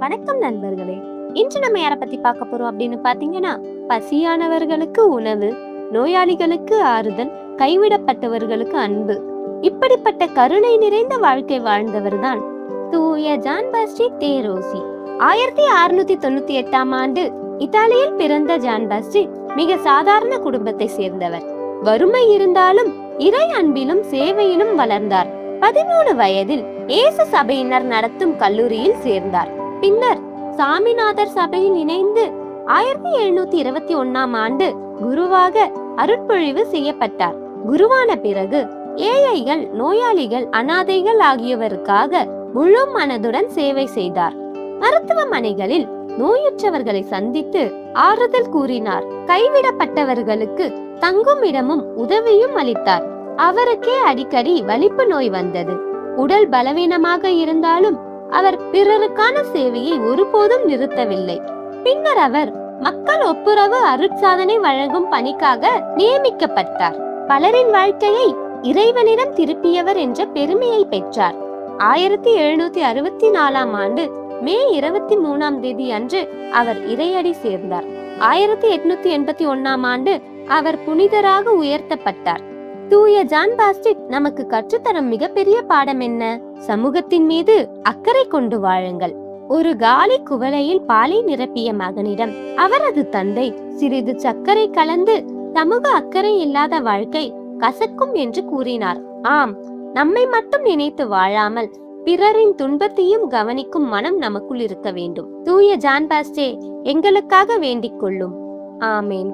வணக்கம் நண்பர்களே. இன்று நம்ம யாரை பத்தி பார்க்க போறோம் அப்படின்னு பாத்தீங்கன்னா, பசியானவர்களுக்கு உணவு, நோயாளிகளுக்கு ஆறுதல், கைவிடப்பட்டவர்களுக்கு அன்பு, இப்படிப்பட்ட கருணை நிறைந்த வாழ்க்கை வாழ்ந்தவர் தான் தூய ஜான் பாஸ்டிக் தே ரோசி. 1698ஆம் ஆண்டு இத்தாலியில் பிறந்த ஜான் பாஸ்டிக் மிக சாதாரண குடும்பத்தை சேர்ந்தவர். வறுமை இருந்தாலும் இறை அன்பிலும் சேவையிலும் வளர்ந்தார். 13 வயதில் இயேசு சபையினர் நடத்தும் கல்லூரியில் சேர்ந்தார். பின்னர் சாமிநாதர் சபையில் இணைந்து 1721ஆம் ஆண்டு குருவாக அருட்பொழிவு செய்யப்பட்டார். குருவான பிறகு ஏழைகள், நோயாளிகள், அனாதைகள் ஆகியவருக்காக முழு மனதுடன் சேவை செய்தார். மருத்துவமனைகளில் நோயுற்றவர்களை சந்தித்து ஆறுதல் கூறினார். கைவிடப்பட்டவர்களுக்கு தங்கும் இடமும் உதவியும் அளித்தார். அவருக்கே அடிக்கடி வலிப்பு நோய் வந்தது. உடல் பலவீனமாக இருந்தாலும் அவர் பிறருக்கான சேவையை ஒருபோதும் நிறுத்தவில்லை. பின்னர் அவர் மக்கள் ஒப்புரவு அருட்சாதனை வழங்கும் பணிக்காக நியமிக்கப்பட்டார். பலரின் வாழ்க்கையை இறைவனிடம் திருப்பியவர் என்ற பெருமையை பெற்றார். 1764ஆம் ஆண்டு மே 23ஆம் தேதி அன்று அவர் இறையடி சேர்ந்தார். 1881ஆம் ஆண்டு அவர் புனிதராக உயர்த்தப்பட்டார். தூய ஜான் பாஸ்டிக் நமக்கு கற்றுத்தரும் மிகப்பெரிய பாடம் என்ன? சமூகத்தின் மீது அக்கறை கொண்டு வாழுங்கள். ஒரு காலி குவளையில் பாலை நிரப்பிய மகனிடம் அவரது தந்தை சிறிது சர்க்கரை கலந்து சமூக அக்கறை இல்லாத வாழ்க்கை கசக்கும் என்று கூறினார். ஆம், நம்மை மட்டும் நினைத்து வாழாமல் பிறரின் துன்பத்தையும் கவனிக்கும் மனம் நமக்குள் இருக்க வேண்டும். தூய ஜான் பாஸ்டிக் எங்களுக்காக வேண்டிக் கொள்ளும். ஆமேன்.